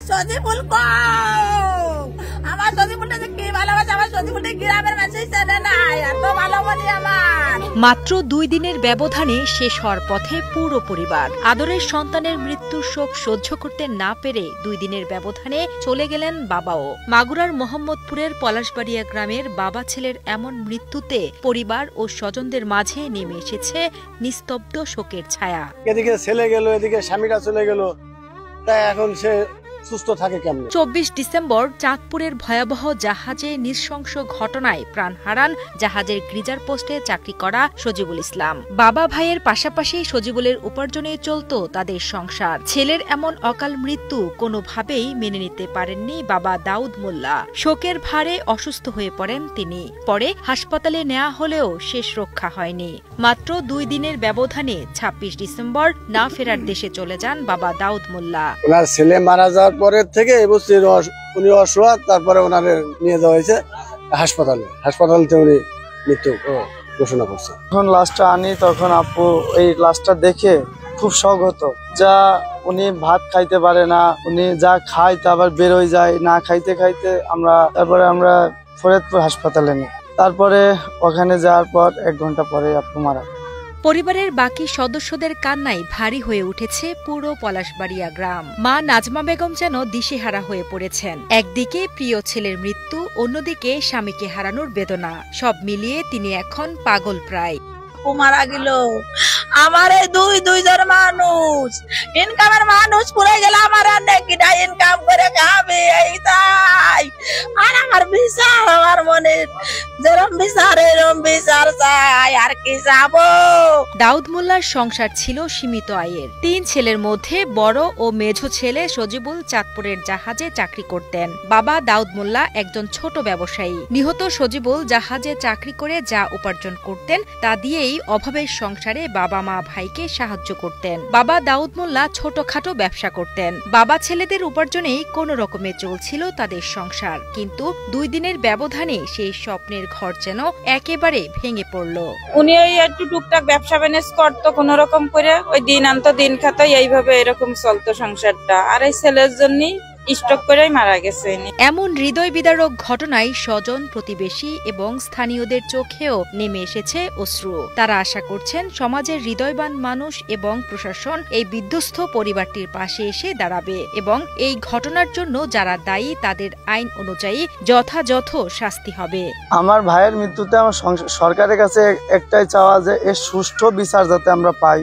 সজিবুল আমার সজিবুলটা যে কি ভালোবাসে, আমার সজিবুলটা গ্রামের মানুষই জানে না, এত ভালোবাসি আমার। মাত্র 2 দিনের ব্যবধানে শেষ হওয়ার পথে পুরো পরিবার। আদরের সন্তানের মৃত্যুর শোক সহ্য করতে না পেরে 2 দিনের ব্যবধানে চলে গেলেন বাবাও। মাগুরার মোহাম্মদপুরের পলাশবাড়িয়া গ্রামের বাবা ছেলের এমন মৃত্যুতে পরিবার ও স্বজনদের মাঝে নেমে এসেছে নিস্তব্ধ শোকের ছায়া। এদিকে ছেলে গেল, এদিকে স্বামীরা চলে গেল, তাই এখন সে সুস্থ থাকে কেমন। 24 ডিসেম্বর চাঁদপুরের ভয়াবহ জাহাজে নৃশংস ঘটনায় প্রাণ হারান জাহাজের গ্রিজার পোস্টে চাকরি করা সজিবুল ইসলাম। বাবা ভাইয়ের পাশাপাশি সজিবুলের উপার্জনে চলত তাদের সংসার। ছেলের এমন অকাল মৃত্যু কোনোভাবেই মেনে নিতে পারেননি বাবা দাউদ মোল্লা। শোকের ভারে অসুস্থ হয়ে পড়েন তিনি। পরে হাসপাতালে নেওয়া হলেও শেষ রক্ষা হয়নি। মাত্র 2 দিনের ব্যবধানে 26 ডিসেম্বর না ফেরার দেশে চলে যান বাবা দাউদ মোল্লা। ওনার ছেলে মারা যাওয়ার পরের থেকে উনি অসহায়, তারপরে ওনারে নিয়ে যাওয়া হয়েছে হাসপাতালে উনি মৃত্যু ঘোষণা করছে। যখন লাশটা আনি তখন আপু এই লাশটা দেখে খুব শখ হতো। যা উনি ভাত খাইতে পারে না, উনি যা খায় তা আবার বের হয়ে যায়, না খাইতে খাইতে তারপরে আমরা ফরিদপুর হাসপাতালে নিই। তারপরে ওখানে যাওয়ার পর 1 ঘন্টা পরে আপু মারা। পরিবারের বাকি সদস্যদের কান্নায় ভারী হয়ে উঠেছে পুরো পলাশবাড়িয়া গ্রাম। মা নাজমা বেগম যেন দিশেহারা হয়ে পড়েছেন। একদিকে প্রিয় ছেলের মৃত্যু, অন্যদিকে স্বামীকে হারানোর বেদনা। সব মিলিয়ে তিনি এখন পাগল প্রায়। মারা গেল আমার এই দুইজন মানুষ, ইনকামের মানুষ পুরে গেল, আমার নেকিটা ইনকাম করে খাবে এই তাই। আর আমার বিচার, আমার মনে যেরম বিচার এরম বিচার চাই, আর কি যাবো। দাউদ মোল্লার সংসার ছিল সীমিত আয়ের। 3 ছেলের মধ্যে বড় ও মেঝো ছেলে সজিবুল চাঁদপুরের জাহাজে চাকরি করতেন। বাবা দাউদ মোল্লা একজন ছোট ব্যবসায়ী। নিহত সজিবুল জাহাজে চাকরি করে যা উপার্জন করতেন তা দিয়েই অভাবের সংসারে বাবা মা ভাইকে সাহায্য করতেন। বাবা দাউদ মোল্লা ছোটখাটো ব্যবসা করতেন। বাবা ছেলেদের উপার্জনেই কোন রকমে চলছিল তাদের সংসার। কিন্তু 2 দিনের ব্যবধানে সেই স্বপ্নের ঘর যেন একেবারে ভেঙে পড়ল। উনি ওই একটু টুকটাক ব্যবসা ম্যানেজ করতো কোন রকম করে, ওই দিন আনতো দিন খাতো, এইভাবে এরকম চলতো সংসারটা। আর এই ছেলের জন্যই স্টক করেই মারা গেছে। এমন হৃদয় বিদারক ঘটনায় স্বজন, প্রতিবেশী এবং স্থানীয়দের চোখেও নেমে এসেছে অশ্রু। তারা আশা করছেন সমাজের হৃদয়বান মানুষ এবং প্রশাসন এই বিধ্বস্ত পরিবারটির পাশে এসে দাঁড়াবে এবং এই ঘটনার জন্য যারা দায়ী তাদের আইন অনুযায়ী যথাযথ শাস্তি হবে। আমার ভাইয়ের মৃত্যুতে আমার সরকারের কাছে একটাই চাওয়া যে এর সুষ্ঠু বিচার যাতে আমরা পাই।